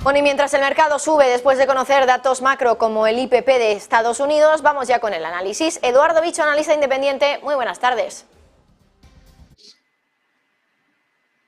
Bueno, y mientras el mercado sube después de conocer datos macro como el IPP de Estados Unidos, vamos ya con el análisis. Eduardo Bicho, analista independiente, muy buenas tardes.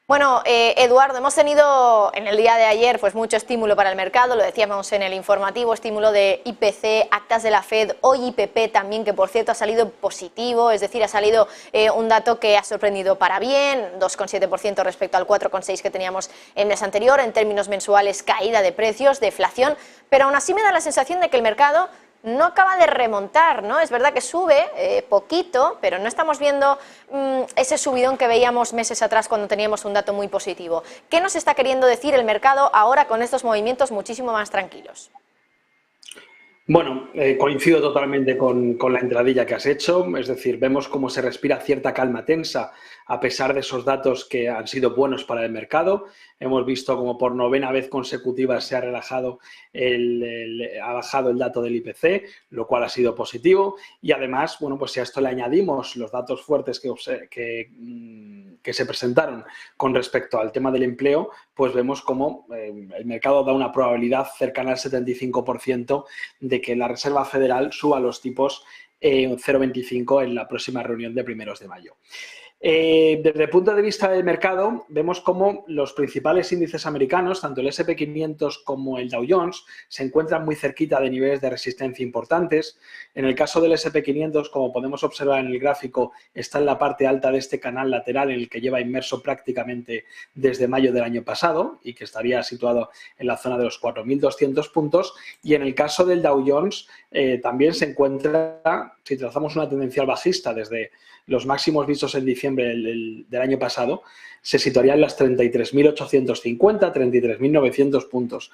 Bueno, Eduardo, hemos tenido en el día de ayer pues mucho estímulo para el mercado, lo decíamos en el informativo, estímulo de IPC, actas de la Fed, hoy IPP también, que por cierto ha salido positivo, es decir, ha salido un dato que ha sorprendido para bien, 2,7% respecto al 4,6% que teníamos el mes anterior, en términos mensuales caída de precios, deflación, pero aún así me da la sensación de que el mercado no acaba de remontar, ¿no? Es verdad que sube poquito, pero no estamos viendo ese subidón que veíamos meses atrás cuando teníamos un dato muy positivo. ¿Qué nos está queriendo decir el mercado ahora con estos movimientos muchísimo más tranquilos? Bueno, coincido totalmente con la entradilla que has hecho, es decir, vemos cómo se respira cierta calma tensa a pesar de esos datos que han sido buenos para el mercado. Hemos visto como por novena vez consecutiva se ha relajado, ha bajado el dato del IPC, lo cual ha sido positivo. Y además, bueno, pues si a esto le añadimos los datos fuertes que se presentaron con respecto al tema del empleo, pues vemos cómo el mercado da una probabilidad cercana al 75% de que la Reserva Federal suba los tipos 0,25 en la próxima reunión de primeros de mayo. Desde el punto de vista del mercado, vemos cómo los principales índices americanos, tanto el S&P 500 como el Dow Jones, se encuentran muy cerquita de niveles de resistencia importantes. En el caso del S&P 500, como podemos observar en el gráfico, está en la parte alta de este canal lateral en el que lleva inmerso prácticamente desde mayo del año pasado y que estaría situado en la zona de los 4.200 puntos. Y en el caso del Dow Jones, también se encuentra, si trazamos una tendencial bajista desde los máximos vistos en diciembre del año pasado, se situaría en las 33.850, 33.900 puntos.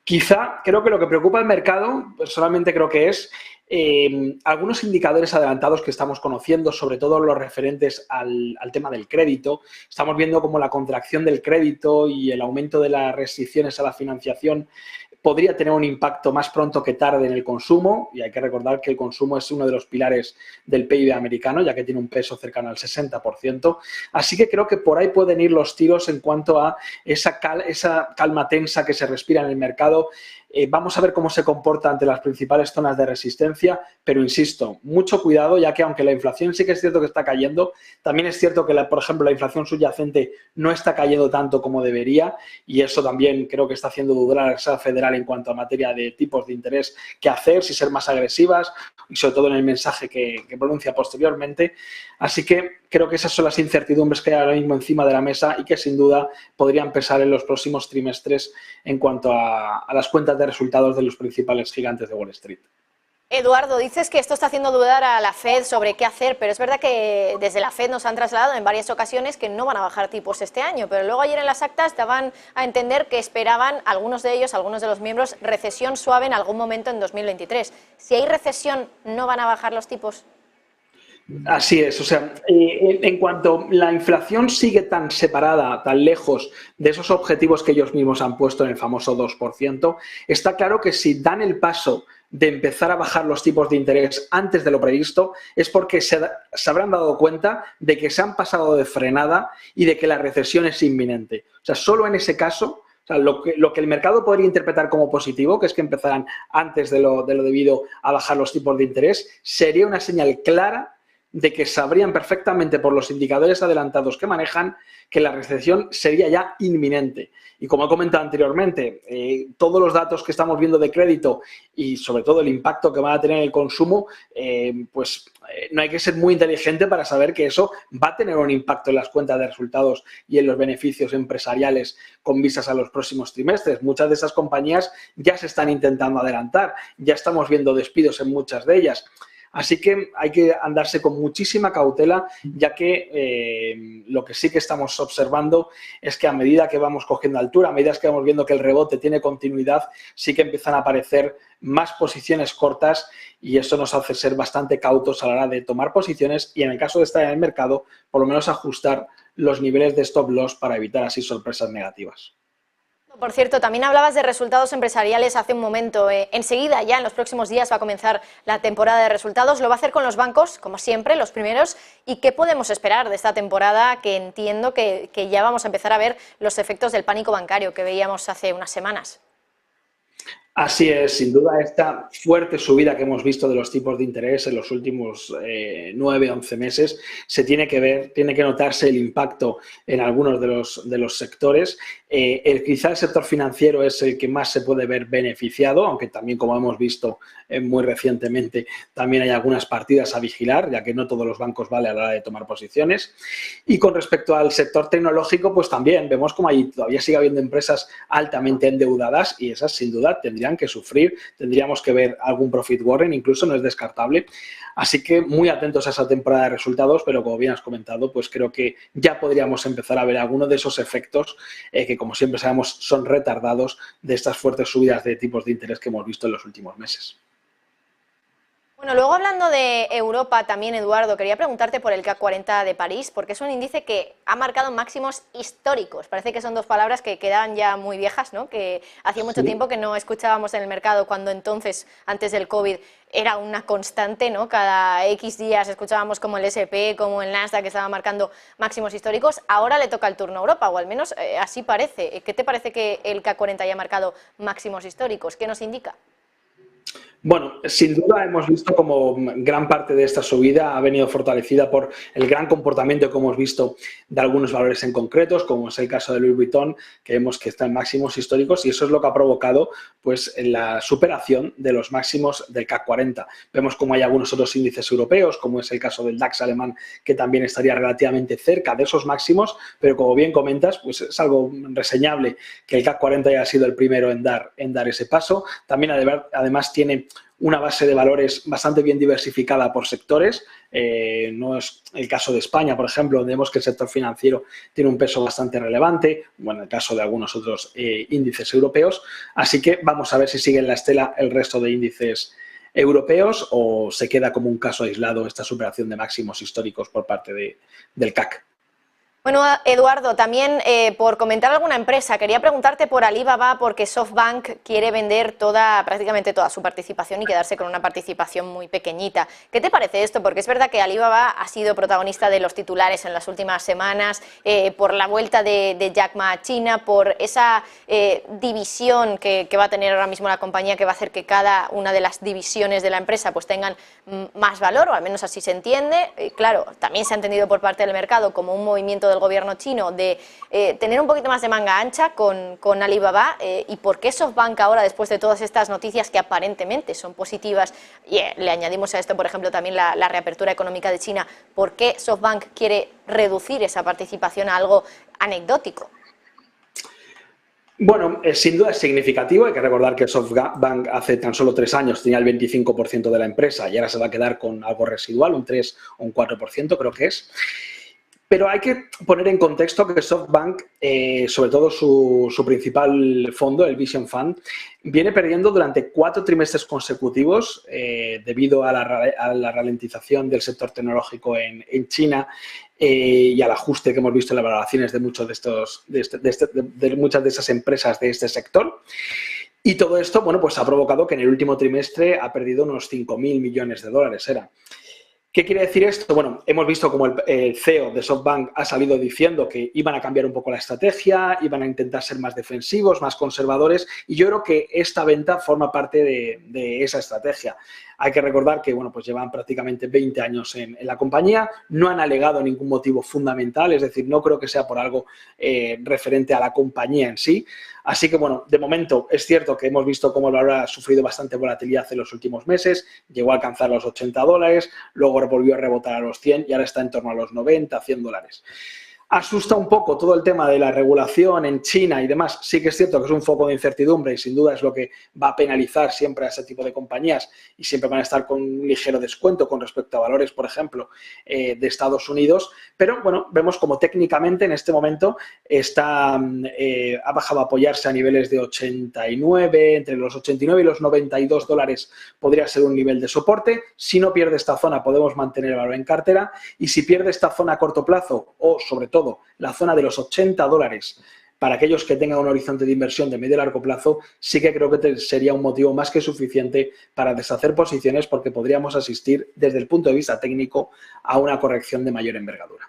Quizá, creo que lo que preocupa al mercado, personalmente creo que es algunos indicadores adelantados que estamos conociendo, sobre todo los referentes al tema del crédito. Estamos viendo cómo la contracción del crédito y el aumento de las restricciones a la financiación podría tener un impacto más pronto que tarde en el consumo, y hay que recordar que el consumo es uno de los pilares del PIB americano, ya que tiene un peso cercano al 60%. Así que creo que por ahí pueden ir los tiros en cuanto a esa calma tensa que se respira en el mercado. Vamos a ver cómo se comporta ante las principales zonas de resistencia, pero insisto, mucho cuidado, ya que aunque la inflación sí que es cierto que está cayendo, también es cierto que, por ejemplo, la inflación subyacente no está cayendo tanto como debería, y eso también creo que está haciendo dudar a la Reserva Federal en cuanto a materia de tipos de interés que hacer, si ser más agresivas, y sobre todo en el mensaje que pronuncia posteriormente. Así que creo que esas son las incertidumbres que hay ahora mismo encima de la mesa y que sin duda podrían pesar en los próximos trimestres en cuanto a las cuentas de resultados de los principales gigantes de Wall Street. Eduardo, dices que esto está haciendo dudar a la Fed sobre qué hacer, pero es verdad que desde la Fed nos han trasladado en varias ocasiones que no van a bajar tipos este año, pero luego ayer en las actas daban a entender que esperaban algunos de ellos, algunos de los miembros, recesión suave en algún momento en 2023. Si hay recesión, ¿no van a bajar los tipos? Así es, o sea, en cuanto la inflación sigue tan separada, tan lejos de esos objetivos que ellos mismos han puesto en el famoso 2%, está claro que si dan el paso de empezar a bajar los tipos de interés antes de lo previsto, es porque se habrán dado cuenta de que se han pasado de frenada y de que la recesión es inminente. O sea, solo en ese caso, o sea, lo que el mercado podría interpretar como positivo, que es que empezaran antes de lo debido a bajar los tipos de interés, sería una señal clara de que sabrían perfectamente por los indicadores adelantados que manejan que la recesión sería ya inminente. Y como he comentado anteriormente, todos los datos que estamos viendo de crédito y sobre todo el impacto que va a tener el consumo, no hay que ser muy inteligente para saber que eso va a tener un impacto en las cuentas de resultados y en los beneficios empresariales con vistas a los próximos trimestres. Muchas de esas compañías ya se están intentando adelantar, ya estamos viendo despidos en muchas de ellas. Así que hay que andarse con muchísima cautela, ya que lo que sí que estamos observando es que a medida que vamos cogiendo altura, a medida que vamos viendo que el rebote tiene continuidad, sí que empiezan a aparecer más posiciones cortas y eso nos hace ser bastante cautos a la hora de tomar posiciones y en el caso de estar en el mercado, por lo menos ajustar los niveles de stop loss para evitar así sorpresas negativas. Por cierto, también hablabas de resultados empresariales hace un momento. Enseguida, ya en los próximos días, va a comenzar la temporada de resultados. Lo va a hacer con los bancos, como siempre, los primeros. ¿Y qué podemos esperar de esta temporada? Que entiendo que ya vamos a empezar a ver los efectos del pánico bancario que veíamos hace unas semanas. Así es, sin duda esta fuerte subida que hemos visto de los tipos de interés en los últimos 9, 11 meses se tiene que ver, tiene que notarse el impacto en algunos de los sectores. Quizá el sector financiero es el que más se puede ver beneficiado, aunque también, como hemos visto muy recientemente, también hay algunas partidas a vigilar, ya que no todos los bancos vale a la hora de tomar posiciones. Y con respecto al sector tecnológico, pues también vemos como ahí todavía sigue habiendo empresas altamente endeudadas y esas sin duda tendrían que sufrir, tendríamos que ver algún profit warning, incluso no es descartable. Así que muy atentos a esa temporada de resultados, pero como bien has comentado, pues creo que ya podríamos empezar a ver algunos de esos efectos que, como siempre sabemos, son retardados de estas fuertes subidas de tipos de interés que hemos visto en los últimos meses. Bueno, luego hablando de Europa también, Eduardo, quería preguntarte por el CAC 40 de París, porque es un índice que ha marcado máximos históricos. Parece que son dos palabras que quedan ya muy viejas, ¿no? Que hacía mucho tiempo que no escuchábamos en el mercado, cuando entonces, antes del COVID, era una constante, ¿no? Cada X días escuchábamos como el S&P, como el Nasdaq, que estaba marcando máximos históricos. Ahora le toca el turno a Europa, o al menos así parece. ¿Qué te parece que el CAC 40 haya marcado máximos históricos? ¿Qué nos indica? Bueno, sin duda hemos visto como gran parte de esta subida ha venido fortalecida por el gran comportamiento que hemos visto de algunos valores en concretos, como es el caso de Louis Vuitton, que vemos que está en máximos históricos y eso es lo que ha provocado pues, la superación de los máximos del CAC 40. Vemos como hay algunos otros índices europeos, como es el caso del DAX alemán, que también estaría relativamente cerca de esos máximos, pero como bien comentas, pues es algo reseñable que el CAC 40 haya sido el primero en dar ese paso. También además tiene una base de valores bastante bien diversificada por sectores. No es el caso de España, por ejemplo, donde vemos que el sector financiero tiene un peso bastante relevante, bueno, el caso de algunos otros índices europeos. Así que vamos a ver si sigue en la estela el resto de índices europeos o se queda como un caso aislado esta superación de máximos históricos por parte del CAC. Bueno, Eduardo, también por comentar alguna empresa, quería preguntarte por Alibaba, porque SoftBank quiere vender prácticamente toda su participación y quedarse con una participación muy pequeñita. ¿Qué te parece esto? Porque es verdad que Alibaba ha sido protagonista de los titulares en las últimas semanas, por la vuelta de Jack Ma a China, por esa división que va a tener ahora mismo la compañía, que va a hacer que cada una de las divisiones de la empresa pues tengan más valor, o al menos así se entiende. Claro, también se ha entendido por parte del mercado como un movimiento del gobierno chino de tener un poquito más de manga ancha con Alibaba. ¿Y por qué SoftBank ahora, después de todas estas noticias que aparentemente son positivas, y le añadimos a esto, por ejemplo, también la reapertura económica de China, por qué SoftBank quiere reducir esa participación a algo anecdótico? Bueno, sin duda es significativo. Hay que recordar que SoftBank hace tan solo 3 años tenía el 25% de la empresa y ahora se va a quedar con algo residual, un 3 o un 4% creo que es. Pero hay que poner en contexto que SoftBank, sobre todo su principal fondo, el Vision Fund, viene perdiendo durante 4 trimestres consecutivos debido a la ralentización del sector tecnológico en China y al ajuste que hemos visto en las valoraciones de muchas de esas empresas de este sector. Y todo esto, bueno, pues ha provocado que en el último trimestre ha perdido unos 5.000 millones de dólares. ¿Qué quiere decir esto? Bueno, hemos visto como el CEO de SoftBank ha salido diciendo que iban a cambiar un poco la estrategia, iban a intentar ser más defensivos, más conservadores, y yo creo que esta venta forma parte de esa estrategia. Hay que recordar que, bueno, pues llevan prácticamente 20 años en la compañía, no han alegado ningún motivo fundamental, es decir, no creo que sea por algo referente a la compañía en sí. Así que, bueno, de momento es cierto que hemos visto cómo el valor ha sufrido bastante volatilidad en los últimos meses, llegó a alcanzar los $80, luego volvió a rebotar a los 100 y ahora está en torno a los 90, $100. Asusta un poco todo el tema de la regulación en China y demás. Sí que es cierto que es un foco de incertidumbre y sin duda es lo que va a penalizar siempre a ese tipo de compañías y siempre van a estar con un ligero descuento con respecto a valores, por ejemplo, de Estados Unidos. Pero, bueno, vemos como técnicamente en este momento ha bajado a apoyarse a niveles de 89, entre los 89 y los $92 podría ser un nivel de soporte. Si no pierde esta zona podemos mantener el valor en cartera y si pierde esta zona a corto plazo o sobre todo la zona de los $80 para aquellos que tengan un horizonte de inversión de medio y largo plazo, sí que creo que sería un motivo más que suficiente para deshacer posiciones porque podríamos asistir desde el punto de vista técnico a una corrección de mayor envergadura.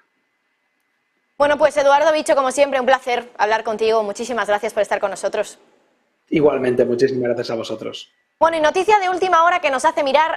Bueno, pues Eduardo Bicho, como siempre, un placer hablar contigo. Muchísimas gracias por estar con nosotros. Igualmente, muchísimas gracias a vosotros. Bueno, y noticia de última hora que nos hace mirar